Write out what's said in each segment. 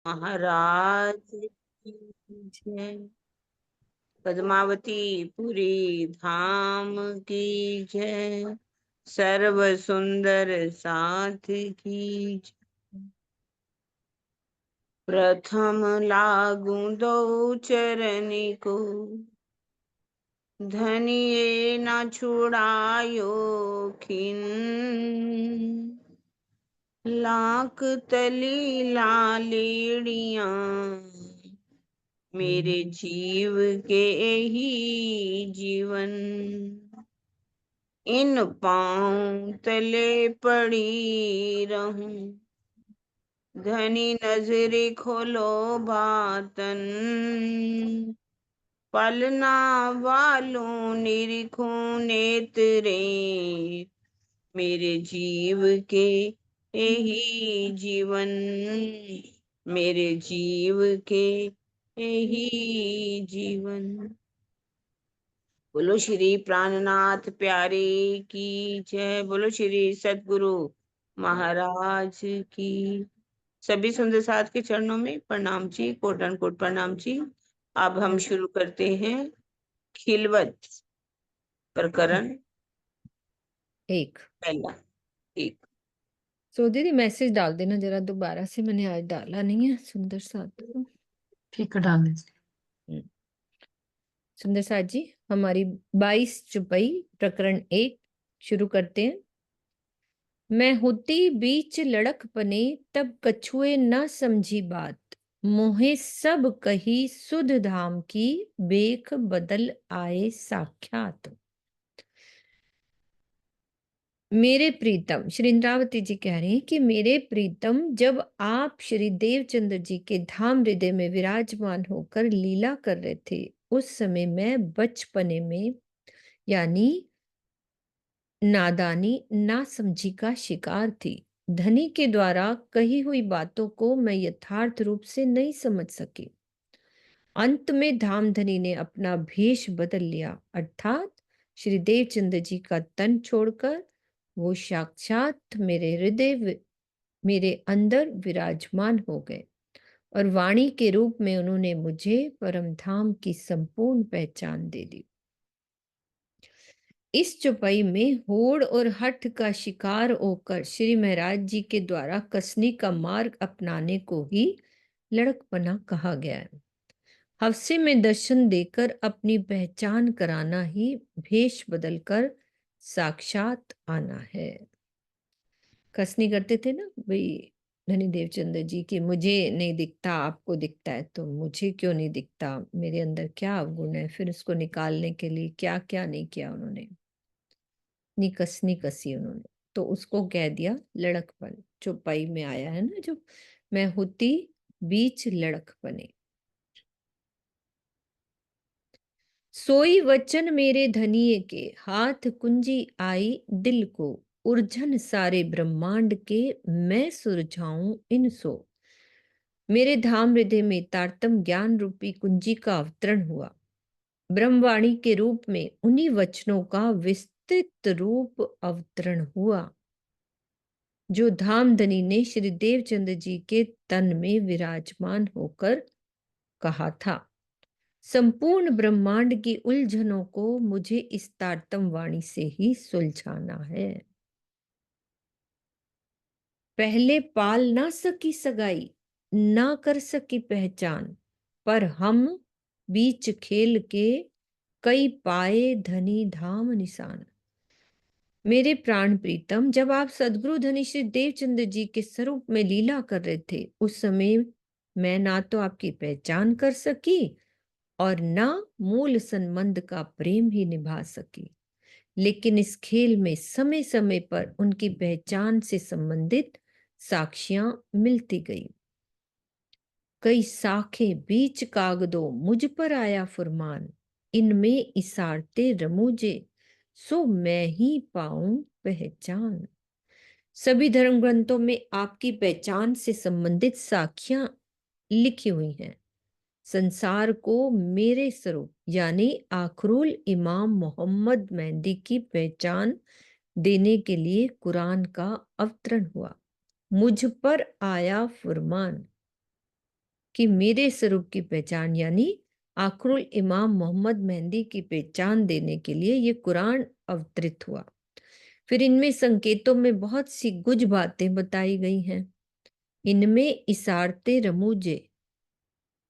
महाराज की जय। पद्मावती पुरी धाम की जय। सर्व सुंदर साथ की जय। प्रथम लागू दो चरनी को, धनिये न छुड़ायो खिन। लाख तली लालेड़ियां, मेरे जीव के ही जीवन। इन पांव तले पड़ी रहूं, धनी नजरे खोलो बातन। पलना वालों निरखूं नेत्रे, मेरे जीव के यही जीवन। मेरे जीव के यही जीवन। बोलो श्री प्राणनाथ प्यारे की जय। बोलो श्री सद्गुरु महाराज की। सभी सुंदर साथ के चरणों में प्रणाम जी, कोटन कोट प्रणाम जी। अब हम शुरू करते हैं खिलवत प्रकरण एक। पहला। एक सो दीदी मैसेज डाल देना जरा दोबारा से, मैंने आज डाला नहीं है सुंदर साथ को। ठीक है, डाल दीजिए। सुंदर साथ जी, हमारी 22 चुपई प्रकरण 1 शुरू करते हैं। मैं होती बीच लड़क पने, तब कछुए न समझी बात। मोहे सब कही सुध धाम की, बेख बदल आए साक्षात। मेरे प्रीतम, श्री इंद्रावती जी कह रहे हैं कि मेरे प्रीतम, जब आप श्री देवचंद्र जी के धाम हृदय में विराजमान होकर लीला कर रहे थे, उस समय मैं बचपने में यानी नादानी नासमझी का शिकार थी। धनी के द्वारा कही हुई बातों को मैं यथार्थ रूप से नहीं समझ सकी। अंत में धामधनी ने अपना भेष बदल लिया, अर्थात श्री देवचंद्र जी का तन छोड़कर वो साक्षात मेरे हृदय मेरे अंदर विराजमान हो गए और वाणी के रूप में उन्होंने मुझे परम धाम की संपूर्ण पहचान दे दी। इस चौपाई में होड़ और हठ का शिकार होकर श्री महाराज जी के द्वारा कसनी का मार्ग अपनाने को ही लड़कपना कहा गया है। हफ्से में दर्शन देकर अपनी पहचान कराना ही भेष बदलकर साक्षात आना है। कसनी करते थे ना भाई धनी देवचंद्र जी की, मुझे नहीं दिखता आपको दिखता है, तो मुझे क्यों नहीं दिखता, मेरे अंदर क्या अवगुण है। फिर उसको निकालने के लिए क्या क्या नहीं किया उन्होंने, कसनी कसी उन्होंने, तो उसको कह दिया लड़कपन। चौपाई में आया है ना, जो मैं होती बीच लड़कपने। सोई वचन मेरे धनिये के, हाथ कुंजी आई दिल को। उलझन सारे ब्रह्मांड के, मैं सुलझाऊं इनसो। मेरे धाम हृदय में तारतम ज्ञान रूपी कुंजी का अवतरण हुआ। ब्रह्मवाणी के रूप में उन्हीं वचनों का विस्तृत रूप अवतरण हुआ, जो धामधनी ने श्री देवचंद्र जी के तन में विराजमान होकर कहा था। संपूर्ण ब्रह्मांड की उलझनों को मुझे इस तारतम वाणी से ही सुलझाना है। पहले पाल ना सकी सगाई, ना कर सकी पहचान, पर हम बीच खेल के कई पाए धनी धाम निशान। मेरे प्राण प्रीतम, जब आप सदगुरु धनी श्री देवचंद्र जी के स्वरूप में लीला कर रहे थे, उस समय मैं ना तो आपकी पहचान कर सकी और ना मूल संबंध का प्रेम ही निभा सकी। लेकिन इस खेल में समय समय पर उनकी पहचान से संबंधित साक्षियां मिलती गई। कई साखे बीच कागदों मुझ पर आया फुरमान, इनमें इसारते रमूजे, सो मैं ही पाऊं पहचान। सभी धर्म ग्रंथों में आपकी पहचान से संबंधित साखियां लिखी हुई हैं। संसार को मेरे स्वरूप यानी आखरुल इमाम मोहम्मद मेहंदी की पहचान देने के लिए कुरान का अवतरण हुआ। मुझ पर आया फुरमान। कि मेरे स्वरूप की पहचान यानी आखरुल इमाम मोहम्मद मेहंदी की पहचान देने के लिए ये कुरान अवतरित हुआ। फिर इनमें संकेतों में बहुत सी गुज बातें बताई गई हैं। इनमें इशारते रमूजे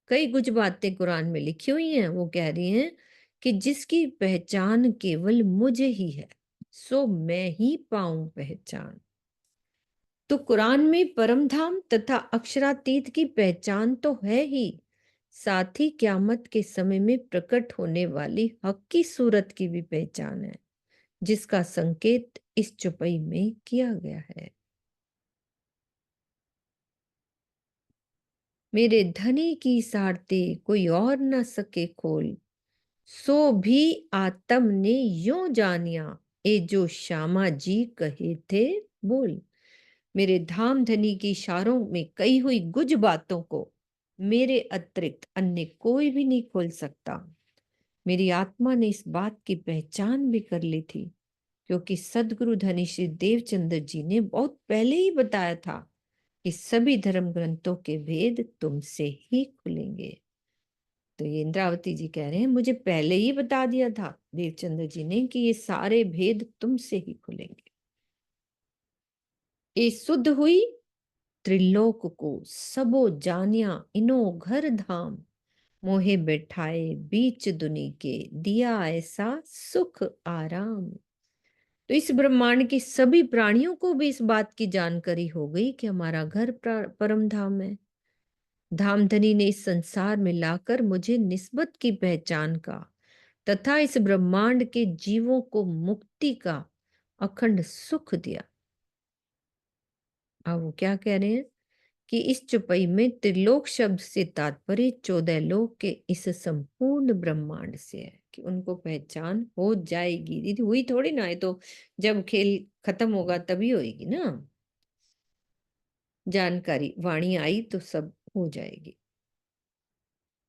कई कुछ बातें कुरान में लिखी हुई हैं। वो कह रही हैं कि जिसकी पहचान केवल मुझे ही है, सो मैं ही पाऊं पहचान। तो कुरान में परम धाम तथा अक्षरातीत की पहचान तो है ही, साथ ही क्यामत के समय में प्रकट होने वाली हक की सूरत की भी पहचान है, जिसका संकेत इस चौपाई में किया गया है। मेरे धनी की सारते कोई और न सके खोल, सो भी आत्म ने यूं जानिया, ए जो श्यामा जी कहे थे बोल। मेरे धाम धनी की इशारों में कही हुई गुज बातों को मेरे अतिरिक्त अन्य कोई भी नहीं खोल सकता। मेरी आत्मा ने इस बात की पहचान भी कर ली थी, क्योंकि सदगुरु धनी श्री देवचंद्र जी ने बहुत पहले ही बताया था कि सभी धर्म ग्रंथों के भेद तुमसे ही खुलेंगे। तो ये इंद्रावती जी कह रहे हैं, मुझे पहले ही बता दिया था देवचंद्र जी ने कि ये सारे भेद तुमसे ही खुलेंगे। ये शुद्ध हुई त्रिलोक को सबो जानिया, इनो घर धाम मोहे बैठाए बीच दुनी के, दिया ऐसा सुख आराम। तो इस ब्रह्मांड के सभी प्राणियों को भी इस बात की जानकारी हो गई कि हमारा घर परम धाम है। धामधनी ने इस संसार में लाकर मुझे निस्बत की पहचान का तथा इस ब्रह्मांड के जीवों को मुक्ति का अखंड सुख दिया। अब वो क्या कह रहे हैं कि इस चौपाई में त्रिलोक शब्द से तात्पर्य 14 लोक के इस संपूर्ण ब्रह्मांड से है कि उनको पहचान हो जाएगी। दीदी हुई थोड़ी ना है, तो जब खेल खत्म होगा तभी होगी ना जानकारी। वाणी आई तो सब हो जाएगी,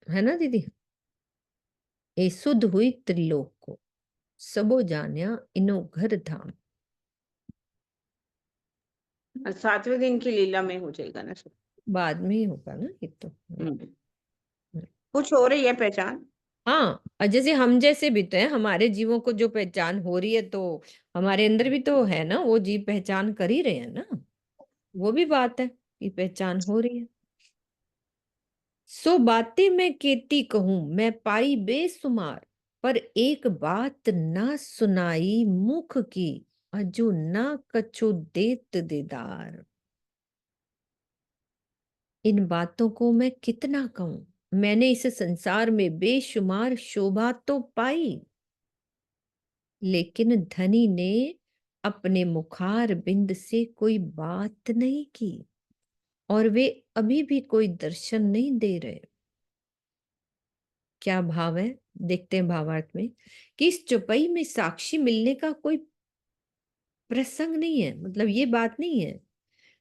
है ना दीदी। ये शुद्ध हुई त्रिलोक को सबो जान्या, इनो घर धाम। 7वें दिन की लीला में हो जाएगा ना सब। बाद में ही होगा ना ये तो। हम्म। कुछ हो रही है पहचान। हाँ, और जैसे हम जैसे भी तो है, हमारे जीवों को जो पहचान हो रही है तो हमारे अंदर भी तो है ना, वो जीव पहचान कर ही रहे हैं ना। वो भी बात है कि पहचान हो रही है। सो बातें मैं केती कहूं, मैं पाई बेसुमार, पर एक बात ना सुनाई मुख की, अजो ना कछु देत दीदार। इन बातों को मैं कितना कहूं, मैंने इस संसार में बेशुमार शोभा तो पाई, लेकिन धनी ने अपने मुखार बिंद से कोई बात नहीं की और वे अभी भी कोई दर्शन नहीं दे रहे। क्या भाव है, देखते हैं भावार्थ में कि इस चौपाई में साक्षी मिलने का कोई प्रसंग नहीं है, मतलब ये बात नहीं है।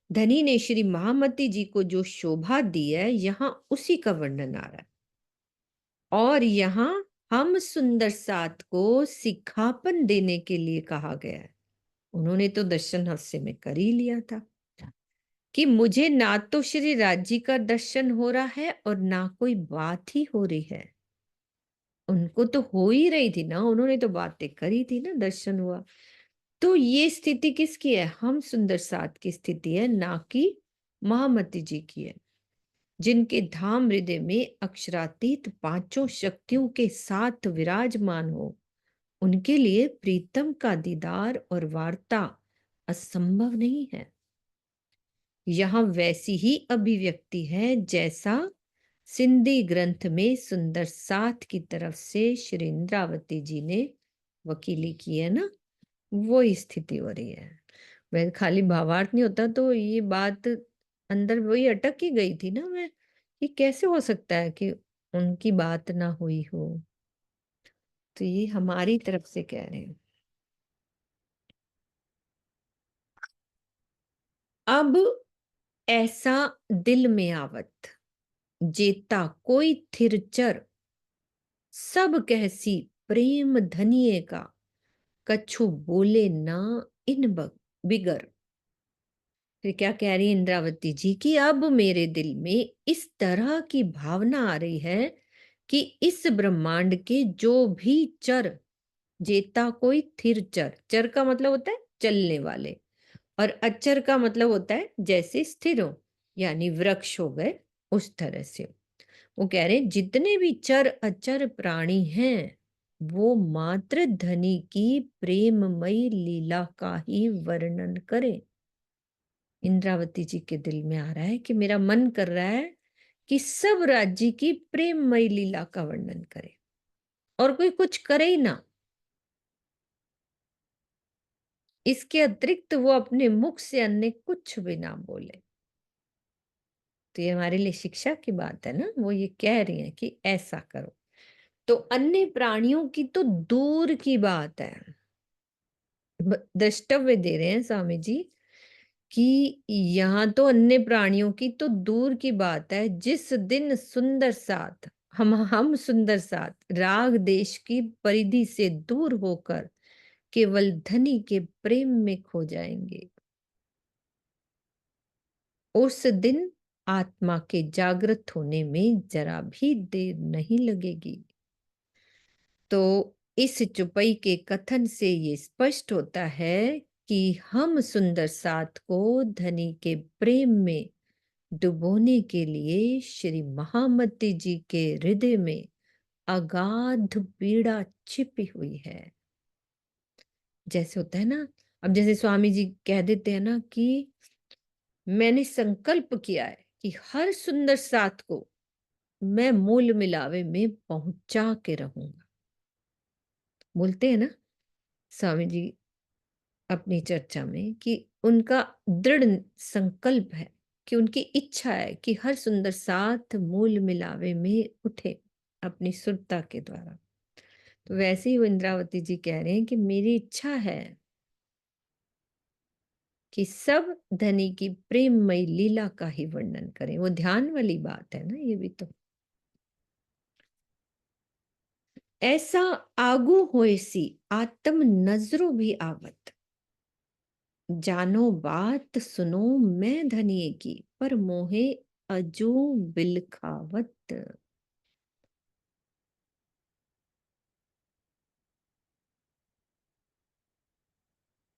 धनी ने श्री महामती जी को जो शोभा दी है, यहां उसी का वर्णन आ रहा है। और यहाँ हम सुंदर साथ को सिखापन देने के लिए कहा गया है। उन्होंने तो दर्शन हास्य में कर ही लिया था कि मुझे ना तो श्री राज्य का दर्शन हो रहा है और ना कोई बात ही हो रही है। उनको तो हो ही रही थी ना, उन्होंने तो बातें करी थी ना, दर्शन हुआ। तो ये स्थिति किसकी है? हम सुंदर साथ की स्थिति है, ना कि महामती जी की है, जिनके धाम हृदय में अक्षरातीत पांचों शक्तियों के साथ विराजमान हो। उनके लिए प्रीतम का दीदार और वार्ता असंभव नहीं है। यहां वैसी ही अभिव्यक्ति है जैसा सिंधी ग्रंथ में सुंदर साथ की तरफ से श्री इंद्रावती जी ने वकीली की है ना, वो स्थिति हो रही है। मैं खाली भावार्थ नहीं होता तो ये बात अंदर वही अटक ही गई थी ना मैं, कि कैसे हो सकता है कि उनकी बात ना हुई हो। तो ये हमारी तरफ से कह रहे हैं। अब ऐसा दिल में आवत, जेता कोई थिरचर, सब कहसी प्रेम धनिये का, कछु बोले ना इन बिगर। फिर क्या कह रही है इंद्रावती जी कि अब मेरे दिल में इस तरह की भावना आ रही है कि इस ब्रह्मांड के जो भी चर, जेता कोई थिर चर, चर का मतलब होता है चलने वाले, और अचर का मतलब होता है जैसे स्थिर हो, यानी वृक्ष हो गए उस तरह से। वो कह रहे हैं जितने भी चर अचर प्राणी हैं वो मात्र धनी की प्रेममयी लीला का ही वर्णन करें। इंद्रावती जी के दिल में आ रहा है कि मेरा मन कर रहा है कि सब राज्य की प्रेममयी लीला का वर्णन करे और कोई कुछ करे ही ना, इसके अतिरिक्त वो अपने मुख से अन्य कुछ भी ना बोले। तो ये हमारे लिए शिक्षा की बात है ना, वो ये कह रही हैं कि ऐसा करो। तो अन्य प्राणियों की तो दूर की बात है, द्रष्टव्य दे रहे हैं स्वामी जी कि यहाँ तो अन्य प्राणियों की तो दूर की बात है, जिस दिन सुंदर साथ हम सुंदर साथ राग देश की परिधि से दूर होकर केवल धनी के प्रेम में खो जाएंगे, उस दिन आत्मा के जागृत होने में जरा भी देर नहीं लगेगी। तो इस चुपई के कथन से ये स्पष्ट होता है कि हम सुंदर साथ को धनी के प्रेम में डुबोने के लिए श्री महामती जी के हृदय में अगाध पीड़ा छिपी हुई है। जैसे होता है ना, अब जैसे स्वामी जी कह देते हैं ना कि मैंने संकल्प किया है कि हर सुंदर साथ को मैं मूल मिलावे में पहुंचा के रहूंगा। बोलते हैं ना स्वामी जी अपनी चर्चा में कि उनका दृढ़ संकल्प है कि उनकी इच्छा है कि हर सुंदर साथ मूल मिलावे में उठे अपनी सुरता के द्वारा। तो वैसे ही वो इंद्रावती जी कह रहे हैं कि मेरी इच्छा है कि सब धनी की प्रेममयी लीला का ही वर्णन करें। वो ध्यान वाली बात है ना ये भी। तो ऐसा आगू होए सी आत्म नजरो भी आवत, जानो बात सुनो मैं धनिये की पर मोहे अजू बिलखावत।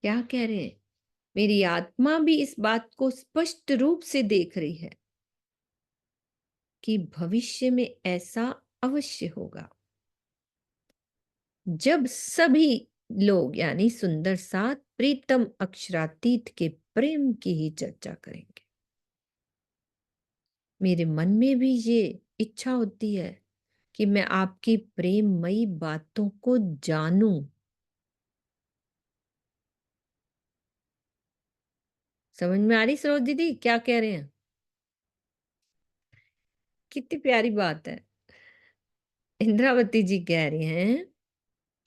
क्या कह रहे हैं, मेरी आत्मा भी इस बात को स्पष्ट रूप से देख रही है कि भविष्य में ऐसा अवश्य होगा जब सभी लोग यानी सुंदर साथ प्रीतम अक्षरातीत के प्रेम की ही चर्चा करेंगे। मेरे मन में भी ये इच्छा होती है कि मैं आपकी प्रेममयी बातों को जानूं। समझ में आ रही सरोज दीदी क्या कह रहे हैं? कितनी प्यारी बात है। इंद्रावती जी कह रही हैं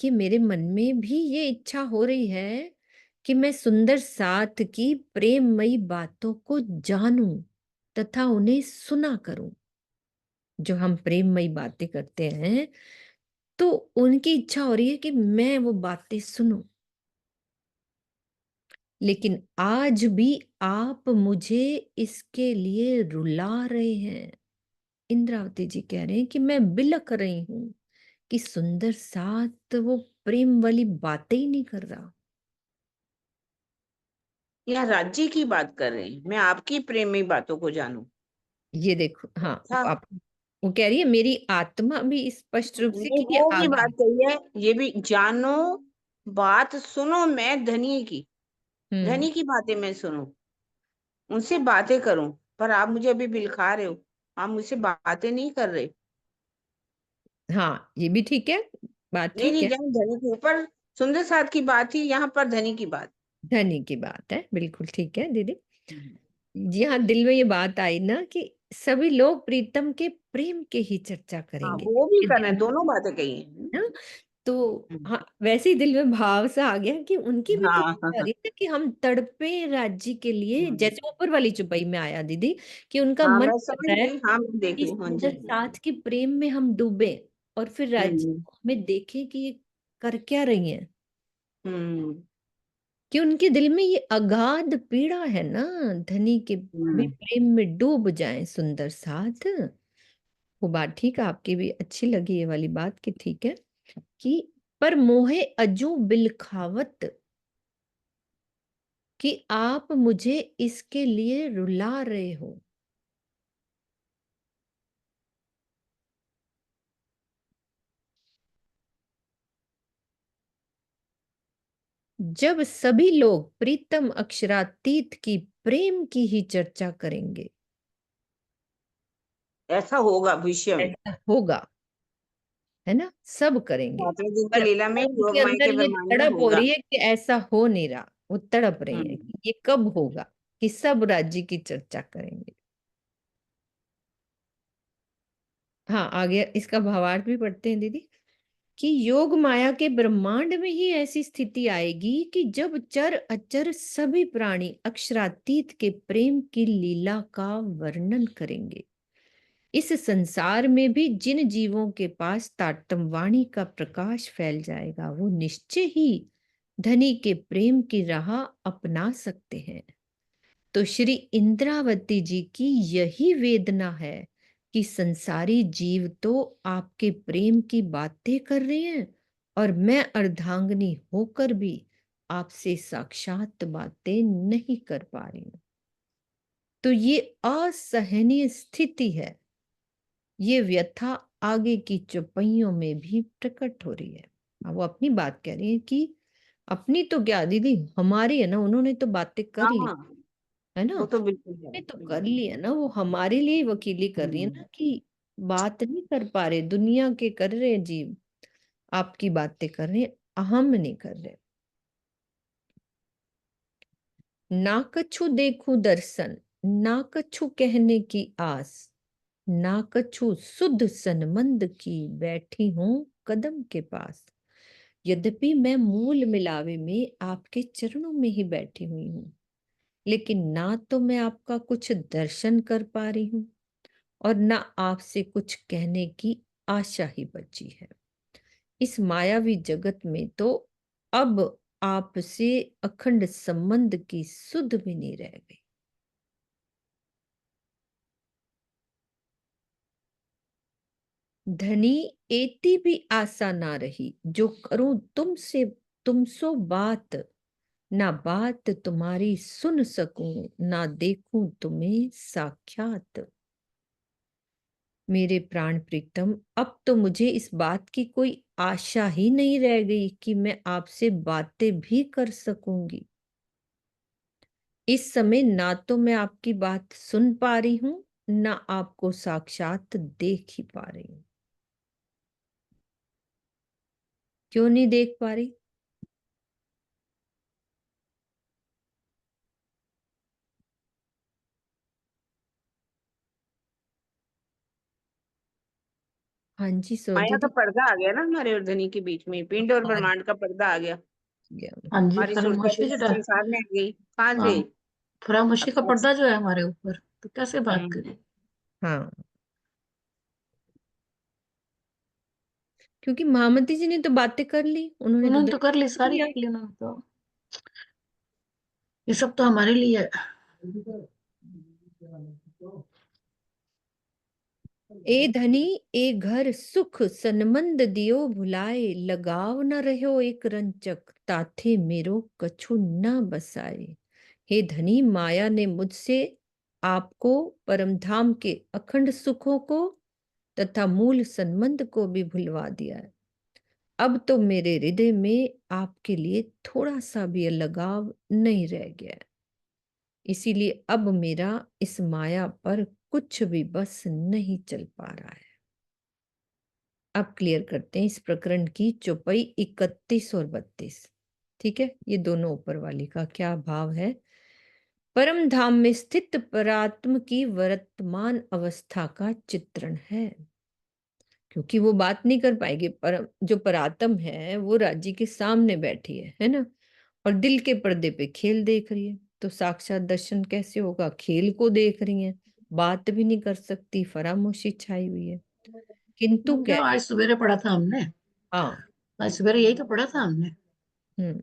कि मेरे मन में भी ये इच्छा हो रही है कि मैं सुंदर साथ की प्रेममयी बातों को जानूं तथा उन्हें सुना करूं। जो हम प्रेममयी बातें करते हैं तो उनकी इच्छा हो रही है कि मैं वो बातें सुनूं, लेकिन आज भी आप मुझे इसके लिए रुला रहे हैं। इंद्रावती जी कह रहे हैं कि मैं बिलख रही हूं कि सुंदर साथ वो प्रेम वाली बातें ही नहीं कर रहा। यहाँ राज्य की बात कर रहे हैं, मैं आपकी प्रेमी बातों को जानूं। ये देखो, हाँ था आप, वो कह रही है मेरी आत्मा भी स्पष्ट रूप से नहीं, कि ये वो भी आगे। बात सही है, ये भी जानो बात सुनो मैं धनी की, हम्म। धनी की बातें मैं सुनूं, उनसे बातें करूं। पर आप मुझे अभी बिलखा रहे हो, आप मुझसे बातें नहीं कर रहे। हाँ ये भी ठीक है, बात नहीं ठीक नहीं, है। जहाँ धनी के ऊपर सुंदर साथ की बात थी, यहाँ पर धनी की बात। धनी की बात है, बिल्कुल ठीक है दीदी। हम्म। जी हाँ, दिल में ये बात आई ना कि सभी लोग प्रीतम के प्रेम के ही चर्चा हाँ, करेंगे। वो भी ये कर रहे दिल हैं, दोनों बातें कही हैं। ना, तो हम्म। हाँ वैसे ही दिल में भाव सा आ गया कि उनकी भी तो हाँ हाँ इच्छा हो हाँ। रही है कि हम तड़पे राज्य के लिए, हम्म। जैसे ऊपर वाली चुपई में आया दीदी कि उनका हाँ, मन मैं कर समझ रहा है गई, हाँ मैं देख कि रही हूँ, हाँ जी। सुंदर साथ के प्रेम में हम डूबे और फिर राज्य हम्म। में देखें कि ये कर क्या रही हैं। हम्म। कि उनके दिल में ये अगाध पीड़ा है ना, धनी के भी प्रेम में डूब जाएं सुंदर साथ। वो बात ठीक है, आपकी भी अच्छी लगी ये वाली बात कि ठीक है कि पर मोहे अजू बिलखावत, कि आप मुझे इसके लिए रुला रहे हो। जब सभी लोग प्रीतम अक्षरातीत की प्रेम की ही चर्चा करेंगे, ऐसा होगा भविष्य में। ऐसा होगा, है ना, सब करेंगे। सातवें दिन की पर लीला में उनके योग माया अंदर के ये ब्रह्मांड में तड़प हो होगा। रही है कि ऐसा हो नहीं रहा, वो तड़प रही है कि ये कब होगा कि सब राज्य की चर्चा करेंगे। हाँ, आगे इसका भावार्थ भी पढ़ते हैं दीदी, कि योग माया के ब्रह्मांड में ही ऐसी स्थिति आएगी कि जब चर अचर सभी प्राणी अक्षरातीत के प्रेम की लीला का वर्णन करेंगे। इस संसार में भी जिन जीवों के पास तारतम वाणी का प्रकाश फैल जाएगा, वो निश्चय ही धनी के प्रेम की राह अपना सकते हैं। तो श्री इंद्रावती जी की यही वेदना है कि संसारी जीव तो आपके प्रेम की बातें कर रहे हैं और मैं अर्धांगिनी होकर भी आपसे साक्षात बातें नहीं कर पा रही हूं। तो ये असहनीय स्थिति है, ये व्यथा आगे की चौपाइयों में भी प्रकट हो रही है। अब वो अपनी बात कह रही है कि अपनी तो क्या दीदी, हमारी है ना, उन्होंने तो बातें कर ली, हाँ, है ना, वो तो बिल्कुल है। ने तो कर लिया ना, वो हमारे लिए वकीली कर रही है ना कि बात नहीं कर पा रहे, दुनिया के कर रहे हैं जीव, आपकी बातें कर रहे हैं, हम नहीं कर रहे। ना कछु देखूं दर्शन, ना कछु कहने की आस, ना कछु सुध सनमंद की बैठी हूं कदम के पास। यद्यपि मैं मूल मिलावे में आपके चरणों में ही बैठी हुई हूं, लेकिन ना तो मैं आपका कुछ दर्शन कर पा रही हूं और ना आपसे कुछ कहने की आशा ही बची है। इस मायावी जगत में तो अब आपसे अखंड संबंध की सुध भी नहीं रह गई। धनी एती भी आशा ना रही, जो करूं तुमसे तुमसो बात, ना बात तुम्हारी सुन सकूं, ना देखूं तुम्हें साक्षात। मेरे प्राण प्रीतम, अब तो मुझे इस बात की कोई आशा ही नहीं रह गई कि मैं आपसे बातें भी कर सकूंगी। इस समय ना तो मैं आपकी बात सुन पा रही हूं, ना आपको साक्षात देख ही पा रही हूं। क्यों नहीं देख पा रही? हाँ जी सरोज माया का दीदी। पर्दा आ गया ना हमारे और धनी के बीच में, पिंड और हाँ ब्रह्मांड का पर्दा आ गया। जी, हाँ जी, हमारी सुरता खामोशी तो जटा। संसार में आ गई, कहाँ हाँ, से? खामोशी अब का कैसे? पर्दा जो है हमारे ऊपर, तो कैसे बात करें। हाँ, क्योंकि महामती जी ने तो बातें कर ली, उन्होंने तो उन्होंने तो कर ली, दर्शन सारी दिया। कर ली उन्होंने तो। ये सब तो हमारे लिए है। ए धनी ए घर सुख सनमंद दियो भुलाए, लगाव न रहो एक रंचक, ताथे मेरो कछु न बसाए। हे धनी, माया ने मुझसे आपको परमधाम के अखंड सुखों को तथा मूल संबंध को भी भुलवा दिया है। अब तो मेरे हृदय में आपके लिए थोड़ा सा भी लगाव नहीं रह गया है। इसीलिए अब मेरा इस माया पर कुछ भी बस नहीं चल पा रहा है। अब क्लियर करते हैं इस प्रकरण की चौपाई 31 और 32। ठीक है, ये दोनों ऊपर वाली का क्या भाव है? परम धाम में स्थित परात्म की वर्तमान अवस्था का चित्रण है, क्योंकि वो बात नहीं कर पाएगी। पर जो परात्म है वो राज्य के सामने बैठी है ना, और दिल के पर्दे पे खेल देख रही है। तो साक्षात दर्शन कैसे होगा? खेल को देख रही है, बात भी नहीं कर सकती, फरामोशी छाई हुई है। किंतु कह जो रही, आज सवेरे पढ़ा था हमने, हाँ, आज सवेरे यही तो पढ़ा था हमने। हम्म,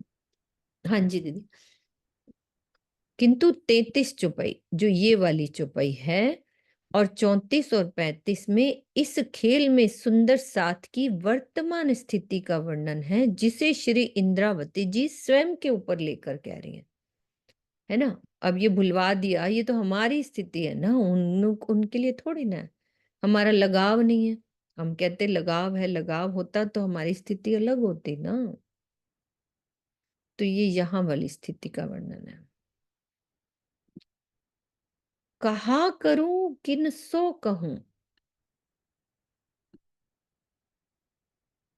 हाँ जी दीदी। किंतु 33 चौपाई जो ये वाली चौपाई है और 34 और 35 में इस खेल में सुंदर साथ की वर्तमान स्थिति का वर्णन है, जिसे श्री इंद्रावती जी स्वयं के ऊपर लेकर कह रही है ना। अब ये भुलवा दिया, ये तो हमारी स्थिति है ना, उनके लिए थोड़ी ना है। हमारा लगाव नहीं है, हम कहते लगाव है, लगाव होता तो हमारी स्थिति अलग होती ना। तो ये यहाँ वाली स्थिति का वर्णन है। कहा करूं किन सो कहूं,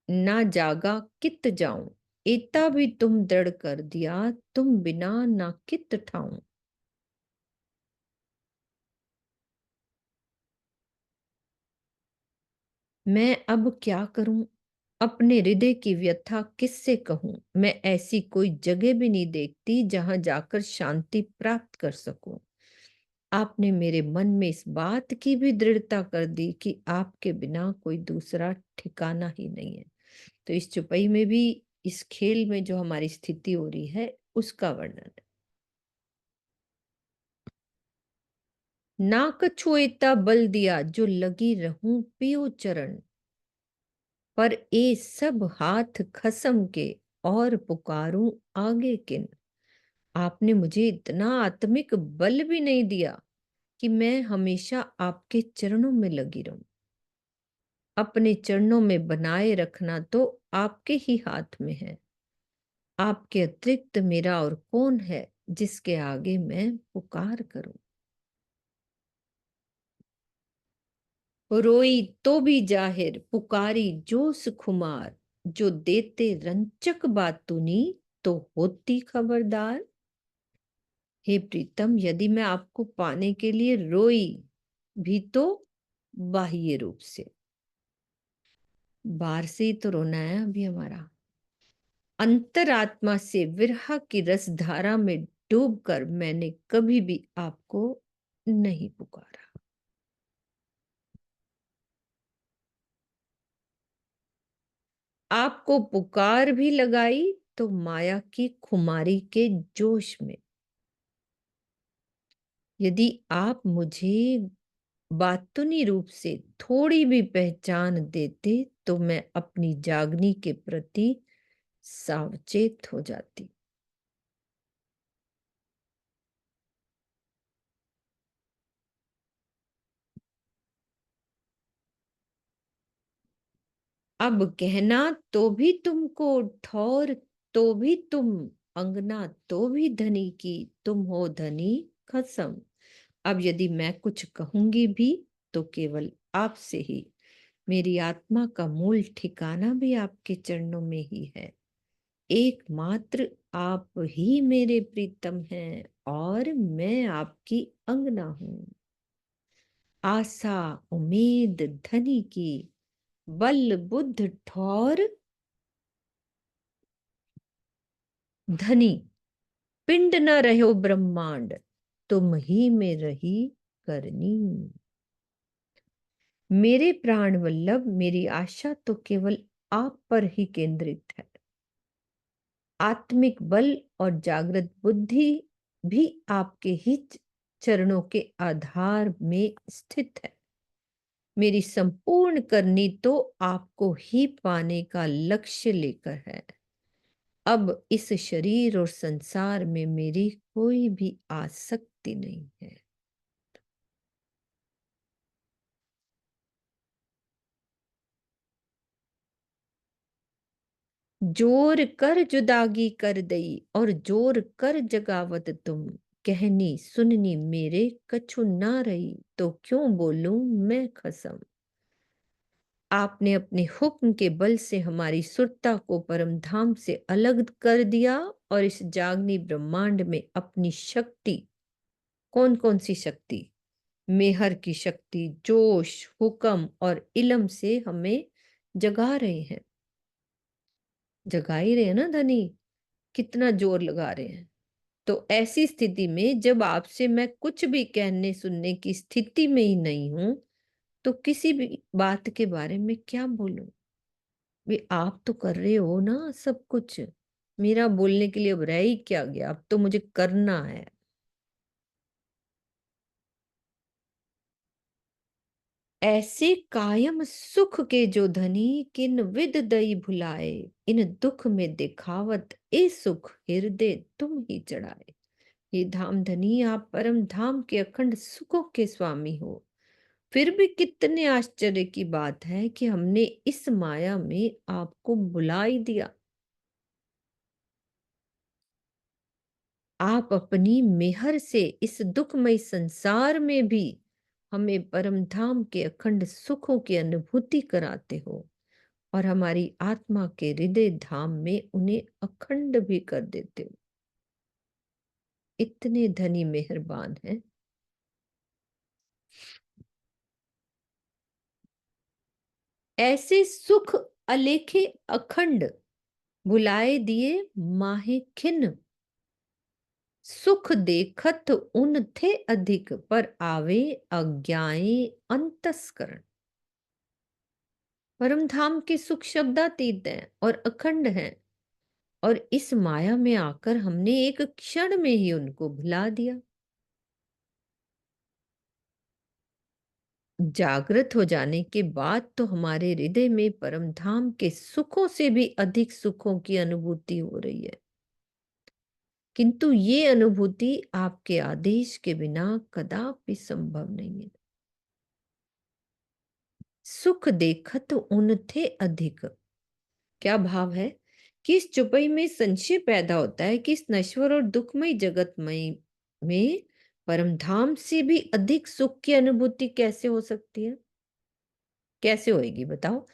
ना जागा कित जाऊं, इतना भी तुम दृढ़ कर दिया, तुम बिना ना कित ठाऊं। मैं अब क्या करूं, अपने हृदय की व्यथा किससे कहूं। मैं ऐसी कोई जगह भी नहीं देखती जहां जाकर शांति प्राप्त कर सकूं। आपने मेरे मन में इस बात की भी दृढ़ता कर दी कि आपके बिना कोई दूसरा ठिकाना ही नहीं है। तो इस चुपई में भी इस खेल में जो हमारी स्थिति हो रही है उसका वर्णन है। नाक छुएता बल दिया, जो लगी रहूं पियो चरण, पर ए सब हाथ खसम के, और पुकारूं आगे किन। आपने मुझे इतना आत्मिक बल भी नहीं दिया कि मैं हमेशा आपके चरणों में लगी रहूं। अपने चरणों में बनाए रखना तो आपके ही हाथ में है। आपके अतिरिक्त मेरा और कौन है जिसके आगे मैं पुकार करूं। रोई तो भी जाहिर, पुकारी जो सुखुमार, जो देते रंचक बात तूनी, तो होती खबरदार। हे प्रीतम, यदि मैं आपको पाने के लिए रोई भी तो बाह्य रूप से, बाहर से ही तो रोना है अभी हमारा, अंतरात्मा से विरह की रसधारा में डूबकर मैंने कभी भी आपको नहीं पुकारा। आपको पुकार भी लगाई तो माया की खुमारी के जोश में। यदि आप मुझे बातुनी रूप से थोड़ी भी पहचान देते तो मैं अपनी जागनी के प्रति सावचेत हो जाती। अब कहना तो भी तुमको ठौर, तो भी तुम अंगना, तो भी धनी की, तुम हो धनी खसम। अब यदि मैं कुछ कहूंगी भी तो केवल आपसे ही। मेरी आत्मा का मूल ठिकाना भी आपके चरणों में ही है। एकमात्र आप ही मेरे प्रीतम हैं और मैं आपकी अंगना हूं। आशा उम्मीद धनी की, बल बुद्ध ठौर धनी, पिंड न रहो ब्रह्मांड, तुम ही में रही करनी। मेरे प्राण वल्लभ, मेरी आशा तो केवल आप पर ही केंद्रित है। आत्मिक बल और जागृत बुद्धि भी आपके ही चरणों के आधार में स्थित है। मेरी संपूर्ण करनी तो आपको ही पाने का लक्ष्य लेकर है। अब इस शरीर और संसार में मेरी कोई भी आसक्ति नहीं है। जोर कर जुदागी कर दई, और जोर कर जगावत तुम। कहनी सुननी मेरे कछु ना रही, तो क्यों बोलूं मैं खसम। आपने अपने हुक्म के बल से हमारी सुरता को परम धाम से अलग कर दिया और इस जागनी ब्रह्मांड में अपनी शक्ति, कौन कौन सी शक्ति, मेहर की शक्ति, जोश, हुक्म और इलम से हमें जगा रहे हैं। जगा ही रहे हैं ना धनी, कितना जोर लगा रहे हैं। तो ऐसी स्थिति में जब आपसे मैं कुछ भी कहने सुनने की स्थिति में ही नहीं हूं, तो किसी भी बात के बारे में क्या बोलूं। वे आप तो कर रहे हो ना सब कुछ, मेरा बोलने के लिए अब रह ही क्या गया, अब तो मुझे करना है। ऐसे कायम सुख के जो धनी, किन विद दई भुलाए, इन दुख में दिखावत ए सुख हृदय तुम ही चढ़ाए। ये धाम धनी, आप परम धाम के अखंड सुखों के स्वामी हो, फिर भी कितने आश्चर्य की बात है कि हमने इस माया में आपको बुला ही दिया। आप अपनी मेहर से इस दुखमय संसार में भी हमें परम धाम के अखंड सुखों की अनुभूति कराते हो और हमारी आत्मा के हृदय धाम में उन्हें अखंड भी कर देते हो। इतने धनी मेहरबान हैं। ऐसे सुख अलेखे अखंड भुलाए दिए माहे खिन, सुख देखत उन थे अधिक, पर आवे अज्ञाए अंतस्करण। परम धाम के सुख शब्दातीत हैं और अखंड हैं, और इस माया में आकर हमने एक क्षण में ही उनको भुला दिया। जागृत हो जाने के बाद तो हमारे हृदय में परम धाम के सुखों से भी अधिक सुखों की अनुभूति हो रही है, किंतु ये अनुभूति आपके आदेश के बिना कदापि संभव नहीं है। सुख देखत उन थे अधिक, क्या भाव है कि इस चुपई में संशय पैदा होता है कि इस नश्वर और दुखमय जगतमय में परम धाम से भी अधिक सुख की अनुभूति कैसे हो सकती है? कैसे होएगी बताओ?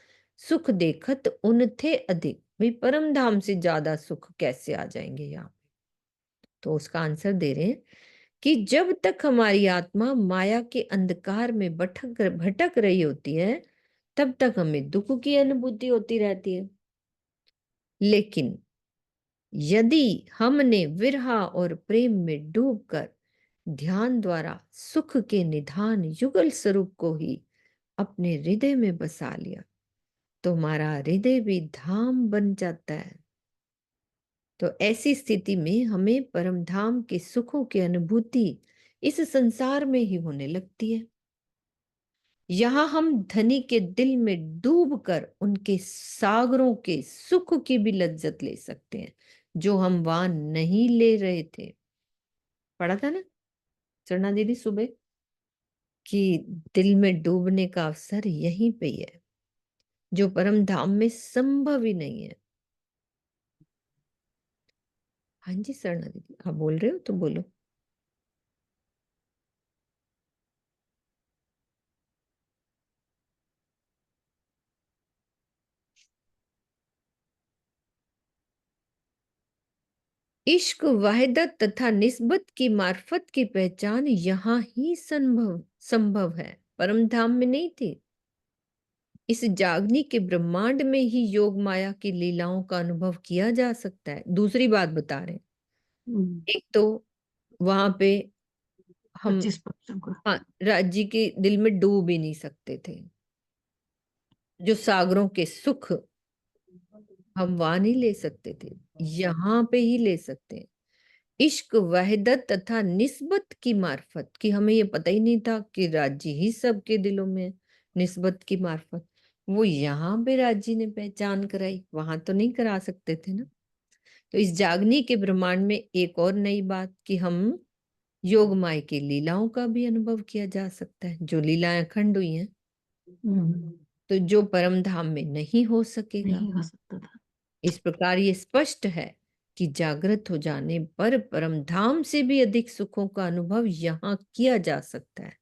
सुख देखत उन थे अधिक, भाई परम धाम से ज्यादा सुख कैसे आ जाएंगे यहाँ? तो उसका आंसर दे रहे हैं कि जब तक हमारी आत्मा माया के अंधकार में भटक रही होती है, तब तक हमें दुख की अनुभूति होती रहती है। लेकिन यदि हमने विरहा और प्रेम में डूबकर ध्यान द्वारा सुख के निधान युगल स्वरूप को ही अपने हृदय में बसा लिया, तो हमारा हृदय भी धाम बन जाता है। तो ऐसी स्थिति में हमें परम धाम के सुखों की अनुभूति इस संसार में ही होने लगती है। यहाँ हम धनी के दिल में डूबकर उनके सागरों के सुख की भी लज्जत ले सकते हैं, जो हम वहां नहीं ले रहे थे। पढ़ा था ना चरना दीदी सुबह कि दिल में डूबने का अवसर यहीं पे ही है, जो परम धाम में संभव ही नहीं है। हाँ जी सरना दीदी, आप बोल रहे हो तो बोलो। इश्क वहदत तथा निस्बत की मार्फत की पहचान यहाँ ही संभव संभव है, परम धाम में नहीं थी। इस जागनी के ब्रह्मांड में ही योग माया की लीलाओं का अनुभव किया जा सकता है। दूसरी बात बता रहे हैं, एक तो वहां पे हम 25% को। हाँ, राज्य के दिल में डूब ही नहीं सकते थे। जो सागरों के सुख हम वहां नहीं ले सकते थे, यहाँ पे ही ले सकते हैं। इश्क वहदत तथा निस्बत की मार्फत, कि हमें ये पता ही नहीं था कि राज्य ही सबके दिलों में है। निस्बत की मार्फत वो यहाँ पे राज्य ने पहचान कराई, वहां तो नहीं करा सकते थे ना। तो इस जागनी के ब्रह्मांड में एक और नई बात कि हम योग माया की लीलाओं का भी अनुभव किया जा सकता है, जो लीलाएं अखंड हुई हैं, तो जो परम धाम में नहीं हो सकेगा। नहीं हो सकता था। इस प्रकार ये स्पष्ट है कि जागृत हो जाने पर परम धाम से भी अधिक सुखों का अनुभव यहाँ किया जा सकता है,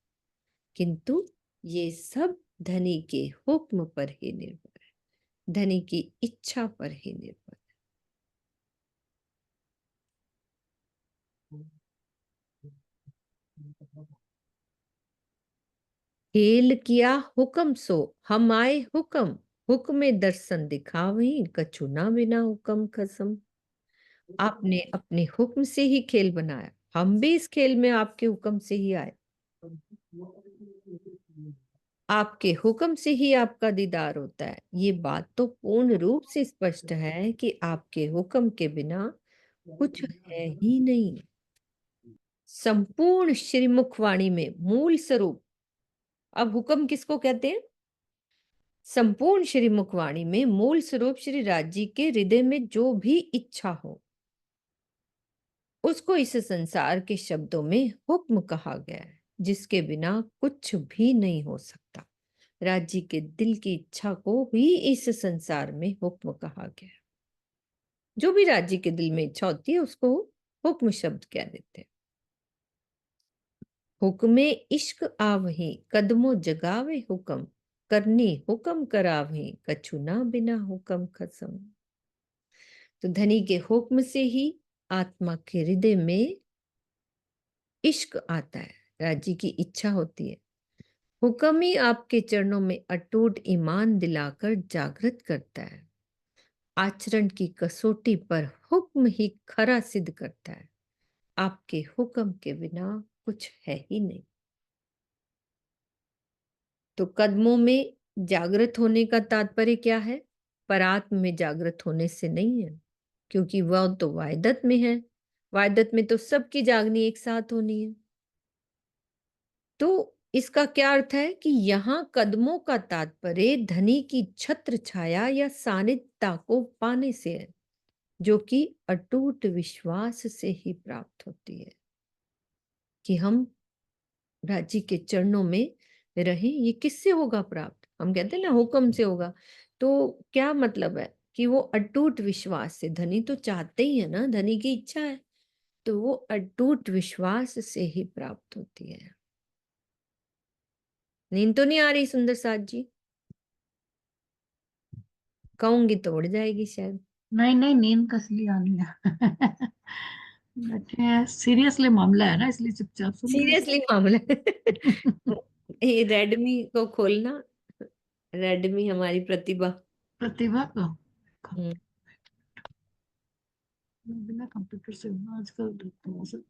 किंतु ये सब धनी के हुक्म पर ही निर्भर है, धनी की इच्छा पर ही निर्भर है। खेल किया हुक्म सो हम आए हुक्म, हुक्म दर्शन दिखावही कछु ना बिना हुक्म खसम। आपने अपने हुक्म से ही खेल बनाया, हम भी इस खेल में आपके हुक्म से ही आए। आपके हुक्म से ही आपका दीदार होता है। ये बात तो पूर्ण रूप से स्पष्ट है कि आपके हुक्म के बिना कुछ है ही नहीं। संपूर्ण श्रीमुख वाणी में मूल स्वरूप, अब हुक्म किसको कहते हैं? संपूर्ण श्रीमुख वाणी में मूल स्वरूप श्री राज जी के हृदय में जो भी इच्छा हो, उसको इस संसार के शब्दों में हुक्म कहा गया है, जिसके बिना कुछ भी नहीं हो सकता। राज जी के दिल की इच्छा को ही इस संसार में हुक्म कहा गया है। जो भी राज जी के दिल में इच्छा होती है उसको हुक्म शब्द कह देते हैं। हुक्मे इश्क आवही कदमों जगावे हुक्म, करनी हुक्म करावही कछु ना बिना हुक्म खसम। तो धनी के हुक्म से ही आत्मा के हृदय में इश्क आता है, राज जी की इच्छा होती है। हुक्म ही आपके चरणों में अटूट ईमान दिलाकर जागृत करता है। आचरण की कसौटी पर हुक्म ही खरा सिद्ध करता है। आपके हुक्म के बिना कुछ है ही नहीं। तो कदमों में जागृत होने का तात्पर्य क्या है? परात्म में जागृत होने से नहीं है, क्योंकि वह तो वायदत में है। वायदत में तो सबकी जागनी एक साथ होनी है। तो इसका क्या अर्थ है कि यहाँ कदमों का तात्पर्य धनी की छत्र छाया या सानिध्यता को पाने से है, जो कि अटूट विश्वास से ही प्राप्त होती है कि हम राजी के चरणों में रहें। ये किससे होगा प्राप्त? हम कहते हैं ना हुक्म से होगा। तो क्या मतलब है कि वो अटूट विश्वास से, धनी तो चाहते ही है ना, धनी की इच्छा है, तो वो अटूट विश्वास से ही प्राप्त होती है। नींद तो नहीं आ रही सुंदर साथ जी? कहूंगी तो उड़ जाएगी शायद। नहीं नहीं, नींद कस ली आनी है। बैठे हैं, सीरियसली मामला है ना, इसलिए चुपचाप सुन रहे सीरियसली मामला है। हैं। ये रेडमी को खोलना, रेडमी हमारी प्रतिभा। प्रतिभा को हम्म, बिना कंप्यूटर से आजकल तो सब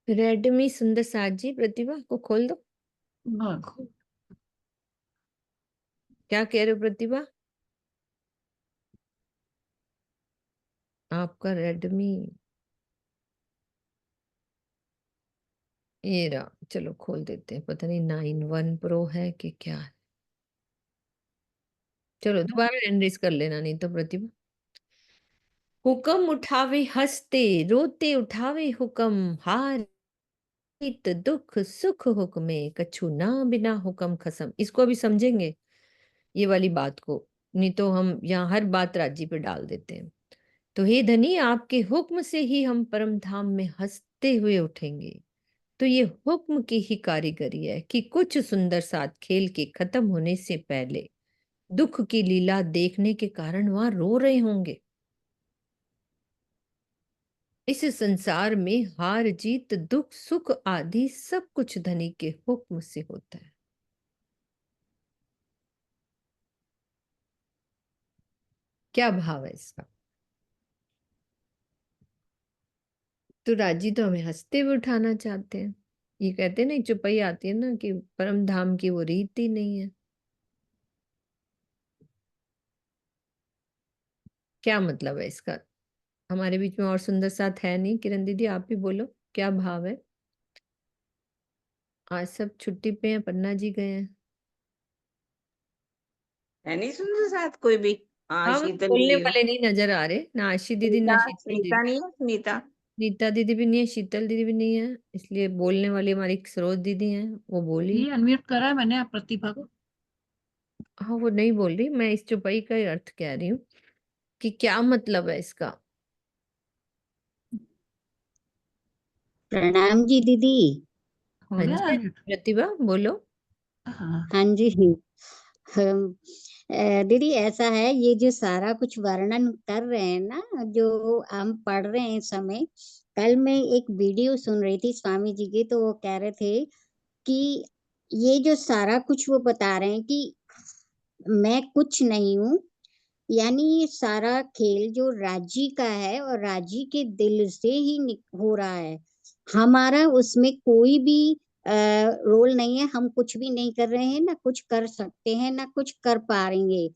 रेडमी सुंदर साथ जी प्रतिभा को खोल दो। ना खो। क्या कह रहे हो प्रतिभा? आपका रेडमी ये रहा, चलो खोल देते हैं। पता नहीं 9 प्रो है कि क्या है। चलो दोबारा एनरेस कर लेना नहीं तो प्रतिभा। हुक्म उठावे हंसते रोते उठावे हुक्म, हार जीत दुख सुख हुक्मे, कछु ना बिना हुक्म खसम। इसको अभी समझेंगे ये वाली बात को, नहीं तो हम यहाँ हर बात राजी पे डाल देते हैं। तो हे धनी, आपके हुक्म से ही हम परम धाम में हंसते हुए उठेंगे। तो ये हुक्म की ही कारीगरी है कि कुछ सुंदर साथ खेल के खत्म होने से पहले दुख की लीला देखने के कारण वहां रो रहे होंगे। इस संसार में हार जीत दुख सुख आदि सब कुछ धनी के हुक्म से होता है। क्या भाव है इसका? तो राजी तो हमें हंसते हुए उठाना चाहते हैं। ये कहते हैं ना, एक चुपाई आती है ना कि परम धाम की वो रीत ही नहीं है। क्या मतलब है इसका? हमारे बीच में और सुंदर साथ है नहीं। किरण दीदी आप भी बोलो, क्या भाव है? आज सब छुट्टी पे हैं, पन्ना जी गए हैं। है नहीं सुंदर साथ कोई भी? हाँ, हाँ, शीतल बोलने दीदी हो। वाले नहीं नजर आ रहे, ना आशी दीदी ना सुनीता शीतल सुनीता दीदी। नहीं है? सुनीता। नीता दीदी भी नहीं है, शीतल दीदी भी नहीं है, इसलिए बोलने वाली हमारी सरोज दीदी हैं, वो बोली। ये अनम्यूट करा है मैंने प्रतिभा को। हाँ, वो नहीं बोल रही। मैं इस चुपाई का ही अर्थ कह रही हूँ कि क्या मतलब है इसका। प्रणाम जी दीदी। हो हाँ गया जी, अनम्यूट। प्रतिभा बोलो। हाँ। हाँ जी। हम, दीदी ऐसा है, ये जो सारा कुछ वर्णन कर रहे हैं ना, जो हम पढ़ रहे हैं इस समय, कल मैं एक वीडियो सुन रही थी स्वामी जी की, तो वो कह रहे थे कि ये जो सारा कुछ वो बता रहे हैं कि मैं कुछ नहीं हूँ, यानी ये सारा खेल जो राजी का है और राजी के दिल से ही हो रहा है। हमारा उसमें कोई भी रोल नहीं है, हम कुछ भी नहीं कर रहे हैं, ना कुछ कर सकते हैं, ना कुछ कर पाएंगे,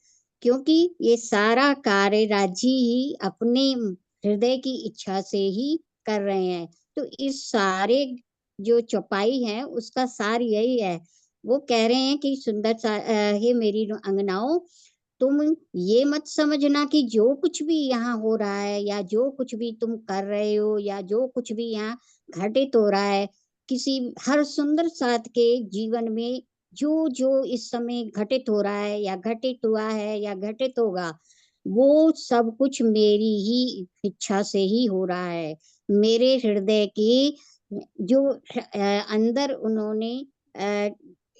क्योंकि ये सारा कार्य राजी ही अपने हृदय की इच्छा से ही कर रहे हैं। तो इस सारे जो चौपाई है उसका सार यही है। वो कह रहे हैं कि सुंदर सा हे मेरी अंगनाओं, तुम ये मत समझना कि जो कुछ भी यहाँ हो रहा है, या जो कुछ भी तुम कर रहे हो, या जो कुछ भी यहाँ घटित हो रहा है, किसी हर सुंदर साथ के जीवन में जो जो इस समय घटित हो रहा है, या घटित हुआ है, या घटित होगा, वो सब कुछ मेरी ही इच्छा से ही हो रहा है। मेरे हृदय की जो अंदर उन्होंने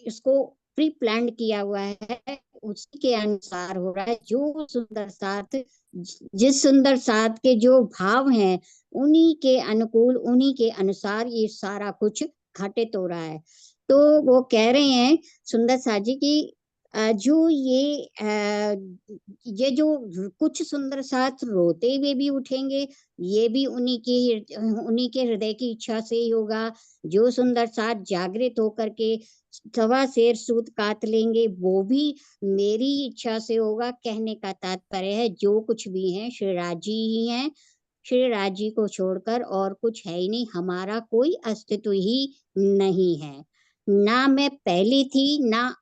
इसको प्री प्लान किया हुआ है, उसी के अनुसार हो रहा है। जो सुंदर साथ, जिस सुंदर साथ के जो भाव हैं, उन्हीं के अनुकूल, उन्हीं के अनुसार ये सारा कुछ घटित हो रहा है। तो वो कह रहे हैं सुंदर साथ जी की जो ये जो कुछ सुंदर साथ रोते हुए भी उठेंगे, ये भी उन्हीं के हृदय की इच्छा से ही होगा। जो सुंदर साथ जागृत होकर के सवा शेर सूत काट लेंगे, वो भी मेरी इच्छा से होगा। कहने का तात्पर्य है जो कुछ भी है श्री राजी ही हैं। श्री राजी को छोड़कर और कुछ है ही नहीं, हमारा कोई अस्तित्व ही नहीं है। ना मैं पहली थी, ना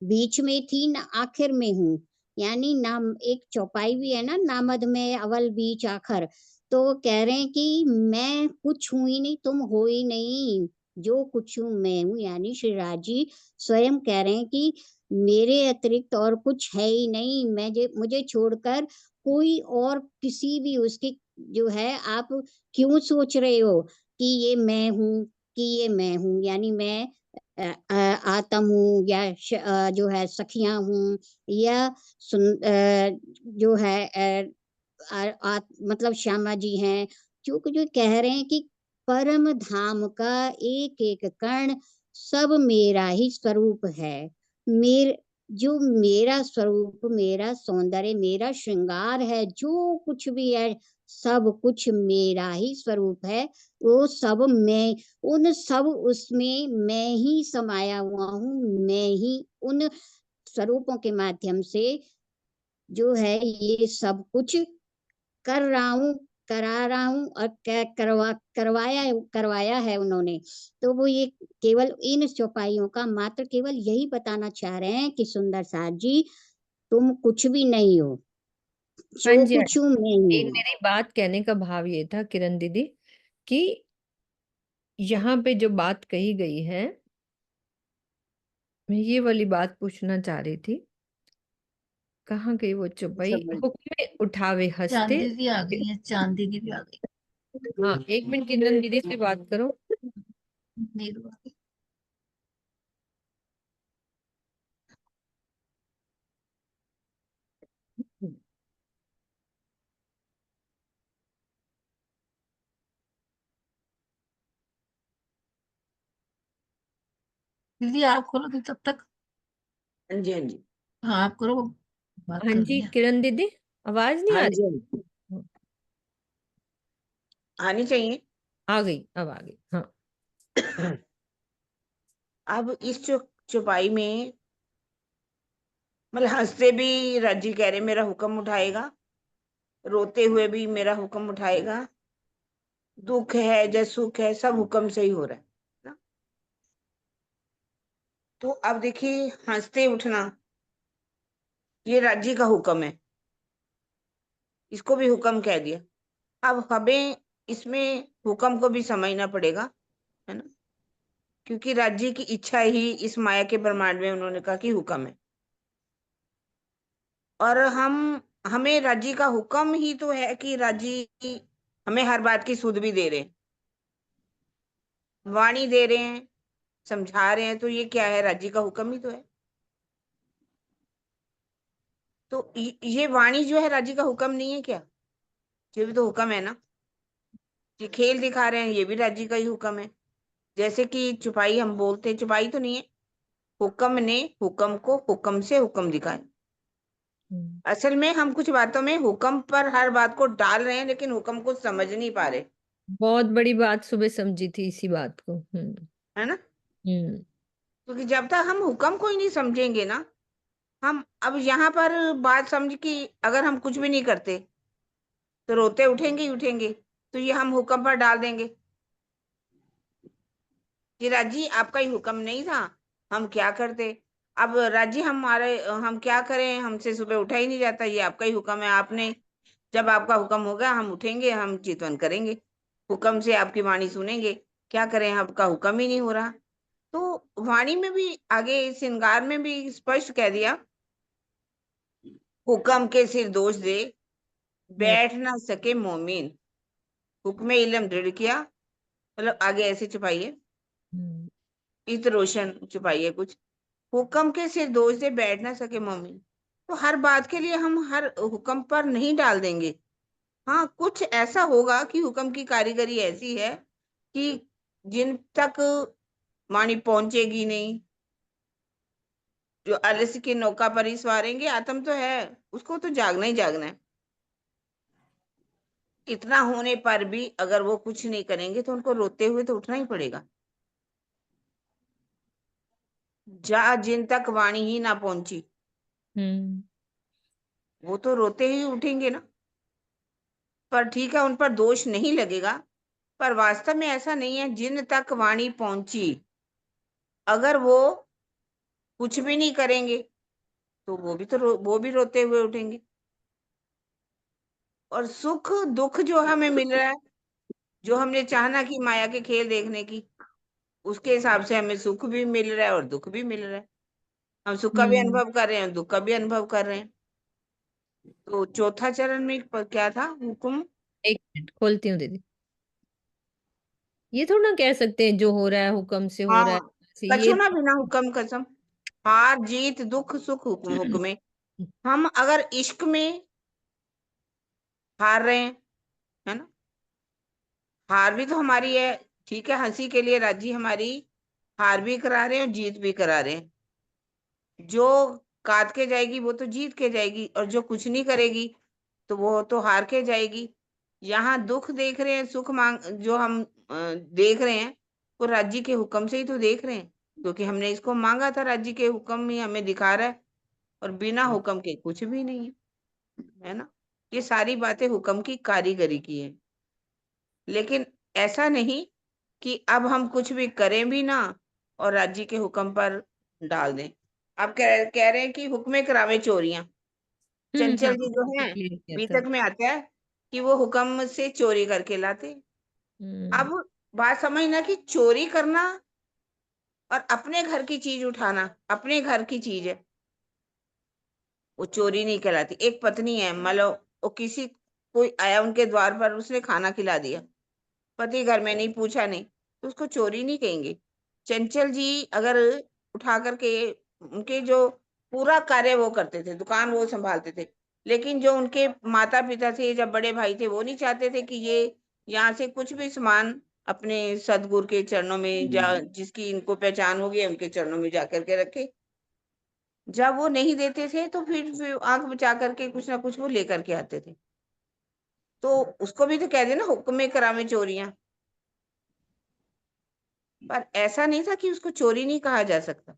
बीच में थी, ना आखिर में हूँ। यानी नाम एक चौपाई भी है ना, नामद में अव्वल बीच आखिर। तो वो कह रहे हैं कि मैं कुछ हूं ही नहीं, तुम हो ही नहीं, जो कुछ हूँ मैं हूँ। यानी श्री राजी स्वयं कह रहे हैं कि मेरे अतिरिक्त और कुछ है ही नहीं, मुझे छोड़कर कोई और किसी भी उसकी जो है, आप क्यों सोच रहे हो कि ये मैं हूँ, कि ये मैं हूँ। यानी मैं आत्म हूँ, या जो है सखियां हूँ, या जो है मतलब श्यामा जी हैं, जो जो कह रहे हैं कि परम धाम का एक एक कण सब मेरा ही स्वरूप है। जो मेरा स्वरूप, मेरा सौंदर्य, मेरा श्रृंगार है, जो कुछ भी है, सब कुछ मेरा ही स्वरूप है। वो सब मैं, उन सब उसमें मैं ही समाया हुआ हूँ। मैं ही उन स्वरूपों के माध्यम से जो है ये सब कुछ कर रहा हूँ, करा रहा हूँ, और क्या करवाया है उन्होंने। तो वो ये केवल इन चौपाइयों का मात्र केवल यही बताना चाह रहे हैं कि सुंदर साथ जी, तुम कुछ भी नहीं हो, हाँ जो जी, हाँ कुछ हूँ मैं ही जी। हूँ। मेरी बात कहने का भाव ये था किरण दीदी कि यहाँ पे जो बात कही गई है, मैं ये वाली बात पूछना चाह रही थी। कहाँ गई वो चुपई? समझ हुक्म में उठावे हंसते। चांदी दी आ गई है, चांदी की भी आ गई। हाँ, एक मिनट किरण दीदी से बात करो। नीरू आ गई। दीदी आप खोलो तो तब तक। हाँ जी, हाँ जी, हाँ आप करो, बात हाँ कर जी रही है। किरण दीदी, आवाज नहीं हाँ आ जी, हाँ रही? जी, आनी चाहिए। आ गई, अब आ गई। हाँ। अब इस चौपाई में मतलब हंसते भी राजी कह रहे मेरा हुक्म उठाएगा, रोते हुए भी मेरा हुक्म उठाएगा, दुख है या सुख है सब हुक्म से ही हो रहा है ना। तो अब देखिए हंसते उठना ये राजी का हुक्म है, इसको भी हुक्म कह दिया। अब हमें इसमें हुक्म को भी समझना पड़ेगा, है ना, क्योंकि राज्य की इच्छा ही इस माया के ब्रह्मांड में उन्होंने कहा कि हुक्म है। और हमें राज्य का हुक्म ही तो है कि राज्य हमें हर बात की सुध भी दे रहे हैं, वाणी दे रहे हैं, समझा रहे हैं। तो ये क्या है? राज्य का हुक्म ही तो है। तो ये वाणी जो है राज्य का हुक्म नहीं है क्या? ये भी तो हुक्म है ना। ये खेल दिखा रहे हैं, ये भी राज्य का ही हुक्म है। जैसे कि चुपाई हम बोलते हैं, चुपाई तो नहीं है, हुक्म ने हुक्म को हुक्म से हुक्म दिखाए। हम्म। असल में हम कुछ बातों में हुक्म पर हर बात को डाल रहे हैं, लेकिन हुक्म को समझ नहीं पा रहे। बहुत बड़ी बात सुबह समझी थी इसी बात को। है ना। हम्म। क्योंकि जब तक हम हुक्म को ही नहीं समझेंगे ना, हम अब यहाँ पर बात समझ कि अगर हम कुछ भी नहीं करते तो रोते उठेंगे ही उठेंगे, तो ये हम हुक्म पर डाल देंगे कि राजी आपका ही हुक्म नहीं था, हम क्या करते। अब राजी हम क्या करें, हमसे सुबह उठा ही नहीं जाता, ये आपका ही हुक्म है, आपने जब आपका हुक्म होगा हम उठेंगे, हम चितवन करेंगे, हुक्म से आपकी वाणी सुनेंगे, क्या करें, आपका हुक्म ही नहीं हो रहा। तो वाणी में भी आगे श्रृंगार में भी स्पष्ट कह दिया, हुक्म के सिर दोष दे बैठ ना सके मोमिन, हुक्म इलम दृढ़ किया, मतलब आगे ऐसे छुपाइए, इत रोशन छुपाइए कुछ, हुक्म के सिर दोष दे बैठ ना सके मोमिन। तो हर बात के लिए हम हर हुक्म पर नहीं डाल देंगे। हाँ, कुछ ऐसा होगा कि हुक्म की कारीगरी ऐसी है कि जिन तक वाणी पहुंचेगी नहीं, जो आलस्य की नौका पर ही सवारेंगे, आत्म तो है, उसको तो जागना ही जागना है। इतना होने पर भी अगर वो कुछ नहीं करेंगे तो उनको रोते हुए तो उठना ही पड़ेगा। जा जिन तक वाणी ही ना पहुंची, वो तो रोते ही उठेंगे ना। पर ठीक है, उन पर दोष नहीं लगेगा, पर वास्तव में ऐसा नहीं है। जिन तक वाणी पहुंची, अगर वो कुछ भी नहीं करेंगे तो वो भी रोते हुए उठेंगे। और सुख दुख जो हमें मिल रहा है, जो हमने चाहना कि माया के खेल देखने की, उसके हिसाब से हमें सुख भी मिल रहा है और दुख भी मिल रहा है। हम सुख का भी अनुभव कर रहे हैं, दुख का भी अनुभव कर रहे हैं। तो चौथा चरण में क्या था, हुक्म। एक मिनट खोलती हूँ दीदी। ये थोड़ा ना कह सकते हैं जो हो रहा है हुक्म से हो रहा है, हाँ, ये कछु ना बिना हुक्म कसम, हार जीत दुख सुख हुक्म हुक्मे। हम अगर इश्क में हार रहे हैं, है ना, हार भी तो हमारी है, ठीक है, हंसी के लिए राजी हमारी हार भी करा रहे हैं और जीत भी करा रहे हैं। जो काट के जाएगी वो तो जीत के जाएगी, और जो कुछ नहीं करेगी तो वो तो हार के जाएगी। यहाँ दुख देख रहे हैं, सुख मांग जो हम देख रहे हैं, वो राज्य के हुक्म से ही तो देख रहे हैं, क्योंकि हमने इसको मांगा था, राज्य के हुक्म ही हमें दिखा रहा है, और बिना हुक्म के कुछ भी नहीं है ना। ये सारी बातें हुक्म की कारीगरी की है। लेकिन ऐसा नहीं कि अब हम कुछ भी करें भी ना और राज्य के हुक्म पर डाल दें। आप कह रहे हैं कि हुक्मे करावे चोरियां। हाँ चंचल जी जो ये है, क्लियर किया था। बीतक में आता है कि वो हुक्म से चोरी करके लाते। अब बात समझना कि चोरी करना और अपने घर की चीज उठाना अपने घर की चीज है, वो चोरी नहीं कहलाती। एक पत्नी है, मान लो वो किसी कोई आया उनके द्वार पर, उसने खाना खिला दिया, पति घर में नहीं, पूछा नहीं, तो उसको चोरी नहीं कहेंगे। चंचल जी अगर उठा करके, उनके जो पूरा कार्य वो करते थे, दुकान वो संभालते थे, लेकिन जो उनके माता पिता थे, जब बड़े भाई थे, वो नहीं चाहते थे कि ये यहाँ से कुछ भी सामान अपने सदगुरु के चरणों में जा, जिसकी इनको पहचान होगी उनके चरणों में जा करके रखे। जब वो नहीं देते थे तो फिर आंख बचा करके कुछ ना कुछ वो लेकर के आते थे। तो उसको भी तो कह देना हुक्म में करावे चोरियां। पर ऐसा नहीं था कि उसको चोरी नहीं कहा जा सकता।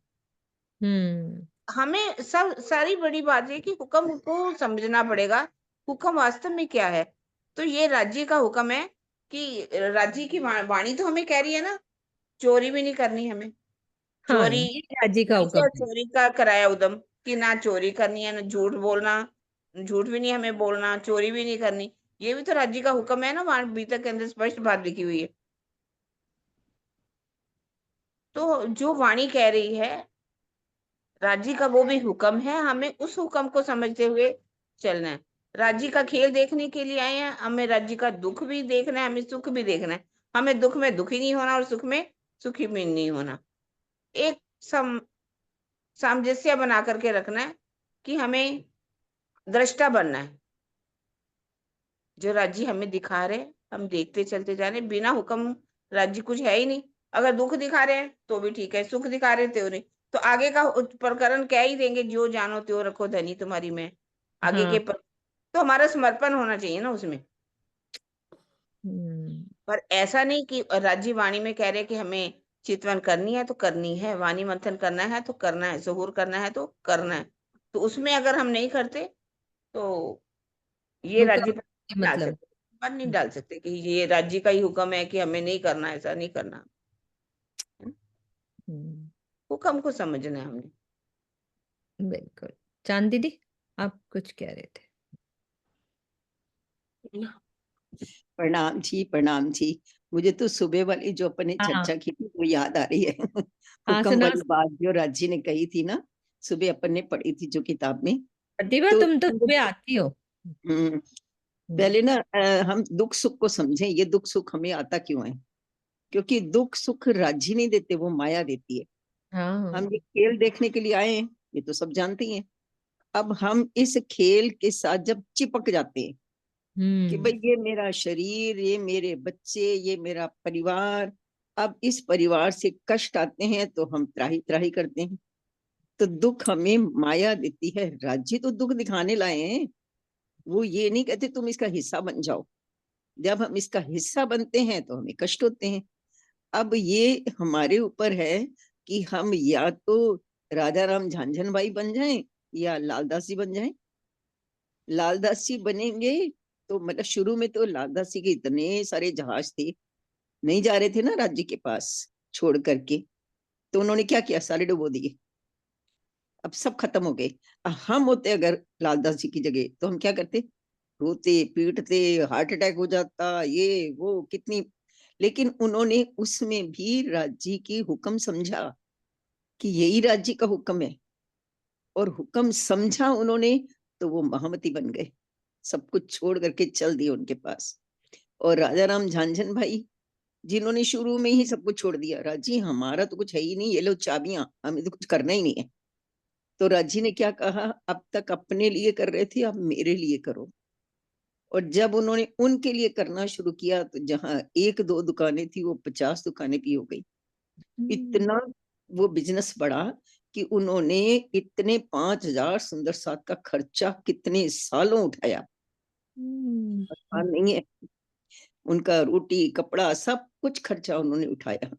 हमें सब सारी बड़ी बात है कि हुक्म को समझना पड़ेगा, हुक्म वास्तव में क्या है। तो ये राज्य का हुक्म है कि राज्य की वाणी तो हमें कह रही है ना, चोरी भी नहीं करनी हमें। हाँ चोरी ये राज्य का हुक्म इसे है। चोरी का कराया उदम कि ना चोरी करनी है, ना झूठ बोलना, झूठ भी नहीं हमें बोलना, चोरी भी नहीं करनी। ये भी तो राज्य का हुक्म है ना, वहां बीतक के अंदर स्पष्ट बात लिखी हुई है। तो जो वाणी कह रही है राज्य का, वो भी हुक्म है, हमें उस हुक्म को समझते हुए चलना है। राज्य का खेल देखने के लिए आए हैं, हमें राज्य का दुख भी देखना है, हमें सुख भी देखना है। हमें दुख में दुखी नहीं होना और सुख में सुखी भी नहीं होना। एक सामंजस्य बना करके रखना है कि हमें दृष्टा बनना है। जो राज्य हमें दिखा रहे हैं हम देखते चलते जा रहे हैं, बिना हुक्म राज्य कुछ है ही नहीं। अगर दुख दिखा रहे हैं तो भी ठीक है, सुख दिखा रहे तो नहीं, तो आगे का प्रकरण कह ही देंगे, जो जानो त्यो रखो धनी तुम्हारी मैं। आगे हाँ। के तो हमारा समर्पण होना चाहिए ना उसमें। पर ऐसा नहीं कि राज्य वाणी में कह रहे कि हमें चितवन करनी है तो करनी है, वाणी मंथन करना है तो करना है, ज़हूर करना है तो करना है। तो उसमें अगर हम नहीं करते तो ये हुक्म राज्य पर के नहीं डाल मतलब सकते, पर नहीं डाल सकते कि ये राज्य का ही हुक्म है कि हमें नहीं करना, ऐसा नहीं करना। हम्म, हुक्म को समझना है हमने। बिल्कुल। चांद दीदी, आप कुछ कह रहे थे? प्रणाम जी, प्रणाम जी। मुझे तो सुबह वाली जो अपने हाँ चर्चा की थी वो याद आ रही है। हाँ, हुक्म सुना। वाली बात जो राजी ने कही थी ना, सुबह अपन ने पढ़ी थी जो किताब में। प्रतिभा, तो तुम तो सुबह आती हो। हम्म, पहले ना हम दुख सुख को समझें, ये दुख सुख हमें आता क्यों है? क्योंकि दुख सुख राजी नहीं देते, वो माया देती है। हाँ। हम ये खेल देखने के लिए आए हैं, ये तो सब जानते ही हैं। अब हम इस खेल के साथ जब चिपक जाते हैं कि भाई ये मेरा शरीर, ये मेरे बच्चे, ये मेरा परिवार, अब इस परिवार से कष्ट आते हैं तो हम त्राही त्राही करते हैं। तो दुख हमें माया देती है, राज्य तो दुख दिखाने लाए हैं, वो ये नहीं कहते तुम इसका हिस्सा बन जाओ। जब हम इसका हिस्सा बनते हैं तो हमें कष्ट होते हैं। अब ये हमारे ऊपर है कि हम या तो राजा राम झांझन बाई बन जाएं या लालदास जी बन जाएं। लालदास जी बनेंगे तो मतलब शुरू में तो लालदास जी के इतने सारे जहाज थे, नहीं जा रहे थे ना राज्य के पास छोड़ करके, तो उन्होंने क्या किया, सारे डुबो दिए। अब सब खत्म हो गए। अब हम होते अगर लालदास जी की जगह तो हम क्या करते, रोते पीटते, हार्ट अटैक हो जाता, ये वो कितनी। लेकिन उन्होंने उसमें भी राज्य की हुक्म समझा कि यही राज्य का हुक्म है, और हुक्म समझा उन्होंने, तो वो महामती बन गए, सब कुछ छोड़ करके चल दिए उनके पास। और राजा राम झांझन भाई जिन्होंने शुरू में ही सब कुछ छोड़ दिया, राजी हमारा तो कुछ है ही नहीं, ये लो चाबियां, हमें तो कुछ करना ही नहीं है। तो राजी ने क्या कहा, अब तक अपने लिए कर रहे थे, अब मेरे लिए करो। और जब उन्होंने उनके लिए करना शुरू किया तो जहां एक दो दुकानें थी वो 50 दुकानें भी हो गई। इतना वो बिजनेस बढ़ा कि उन्होंने इतने 5,000 सुंदर साथ का खर्चा कितने सालों उठाया, आसान नहीं है। उनका रोटी कपड़ा सब कुछ खर्चा उन्होंने उठाया।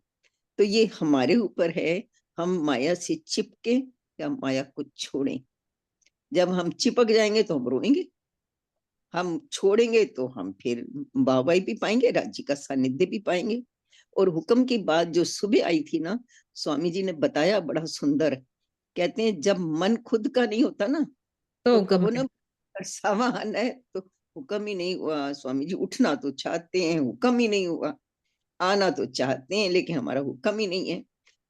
तो ये हमारे ऊपर है, हम माया से चिपके या माया को छोड़ें। जब हम चिपक जाएंगे तो हम रोएंगे, हम छोड़ेंगे तो हम फिर वाहवाही भी पाएंगे, राज्य का सानिध्य भी पाएंगे। और हुक्म की बात जो सुबह आई थी ना, स्वामी जी ने बताया बड़ा सुंदर। कहते हैं जब मन खुद का नहीं होता ना, तो तो हुक्म कहो है। ना बरसावा आना है तो हुक्म ही नहीं हुआ। स्वामी जी उठना तो चाहते हैं, हुक्म ही नहीं हुआ। आना तो चाहते हैं लेकिन हमारा हुक्म ही नहीं है।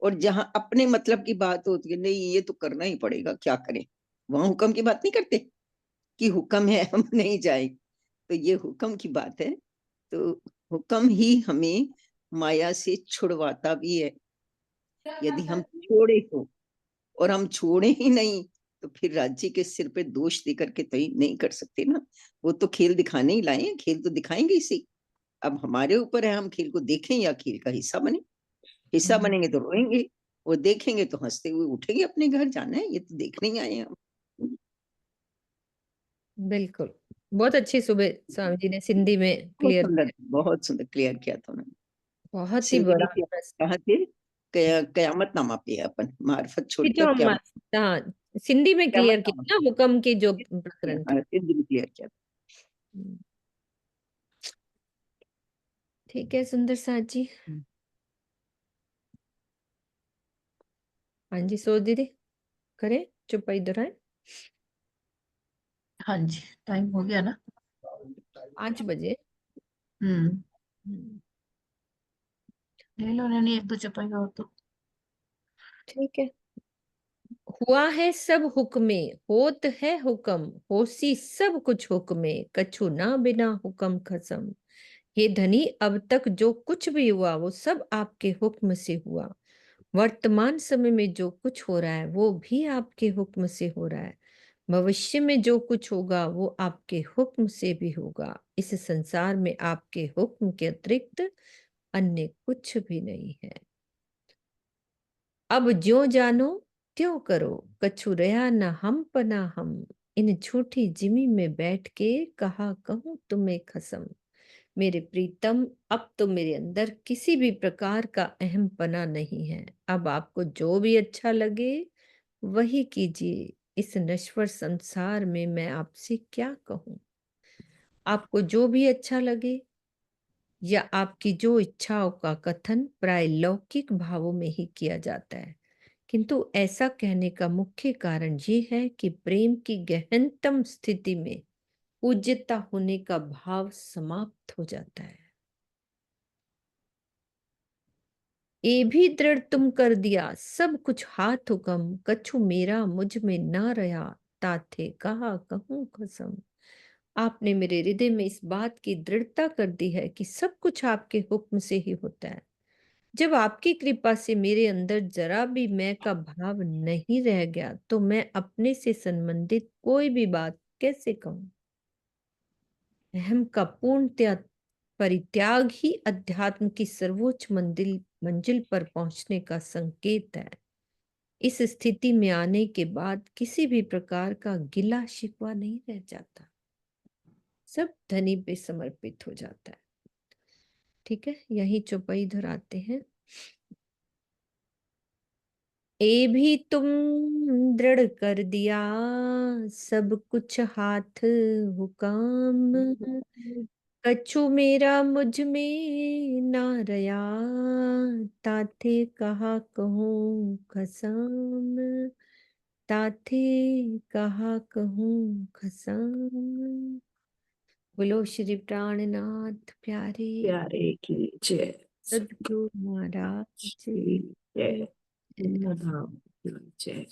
और जहां अपने मतलब की बात होती है, नहीं ये तो करना ही पड़ेगा, क्या करें, वहां हुक्म की बात नहीं करते कि हुक्म है हम नहीं जाए। तो ये हुक्म की बात है। तो हुक्म ही हमें माया से छुड़वाता भी है, यदि हम छोड़े तो। और हम छोड़े ही नहीं तो फिर राज्य के सिर पे दोष दे करके तो नहीं कर सकते ना। वो तो खेल दिखाने ही लाए हैं, खेल तो दिखाएंगे इसी। अब हमारे ऊपर है, हम खेल को देखें या खेल का हिस्सा बने। हिस्सा बनेंगे तो रोएंगे, वो देखेंगे तो हंसते हुए उठेंगे, अपने घर जाना है, ये तो देखने ही आए हैं हम। बिल्कुल। बहुत अच्छी सुबह स्वामी जी ने सिंधी में क्लियर किया। बहुत सुंदर क्लियर किया था उन्होंने। बहुत ही सिंधी में बड़ा प्रश्न। कहा थे कयामत नामा पे है अपन, मार्फत ये जो छोड़कर हम, हाँ, सिंधी में कयामत क्लियर नामा। किया ना हुक्म की जो प्रकरण थी। सिंधी में क्लियर किया। हम्म, ठीक है सुंदर साथ जी। हाँ जी, सोच दीदी, करें चुपाई दोहराए। हाँ जी, टाइम हो गया ना। 5 बजे। हम्म, हम्म, ले लो नहीं, एक दो चपाई और तो। ठीक है। हुआ है सब हुक्मे, होत है हुक्म, होसी सब कुछ हुक्मे, कछु ना बिना हुक्म खसम। हे धनी, अब तक जो कुछ भी हुआ वो सब आपके हुक्म से हुआ। वर्तमान समय में जो कुछ हो रहा है वो भी आपके हुक्म से हो रहा है। भविष्य में जो कुछ होगा वो आपके हुक्म से भी होगा। इस संसार में आपके हुक्म के अतिरिक्त अन्य कुछ भी नहीं है। अब ज्यों जानो त्यों करो, कछु रहा न हम पना हम। इन झूठी जिमी में बैठ के कहा कहूँ तुम्हें कसम। मेरे प्रीतम, अब तो मेरे अंदर किसी भी प्रकार का अहमपना नहीं है। अब आपको जो भी अच्छा लगे वही कीजिए। इस नश्वर संसार में मैं आपसे क्या कहूं। आपको जो भी अच्छा लगे या आपकी जो इच्छाओं का कथन प्राय लौकिक भावों में ही किया जाता है, किंतु ऐसा कहने का मुख्य कारण ये है कि प्रेम की गहनतम स्थिति में पूज्यता होने का भाव समाप्त हो जाता है। ये भी दृढ़ तुम कर दिया, सब कुछ हाथ हुकम, कछु मेरा मुझ में ना रहा, ताथे कहा कहूं कसम। आपने मेरे हृदय में इस बात की दृढ़ता कर दी है कि सब कुछ आपके हुक्म से ही होता है। जब आपकी कृपा से मेरे अंदर जरा भी मैं का भाव नहीं रह गया, तो मैं अपने से संबंधित कोई भी बात कैसे कहूं। अहम का पूर्णतया परित्याग ही अध्यात्म की सर्वोच्च मंजिल पर पहुंचने का संकेत है। इस स्थिति में आने के बाद किसी भी प्रकार का गिला शिकवा नहीं रह जाता, सब धनी पे समर्पित हो जाता है। ठीक है, यही चौपाई दोहराते हैं। ए भी तुम दृढ़ कर दिया, सब कुछ हाथ हुकाम, कछु मेरा मुझ में ना रया, ताथे कहा कहूँ खसम, ताथे कहा कहूँ खसम। बोलो श्री प्राणनाथ प्यारे प्यारे की जय। सद्गुरु महाराज श्री जय। जय। धाम की जय।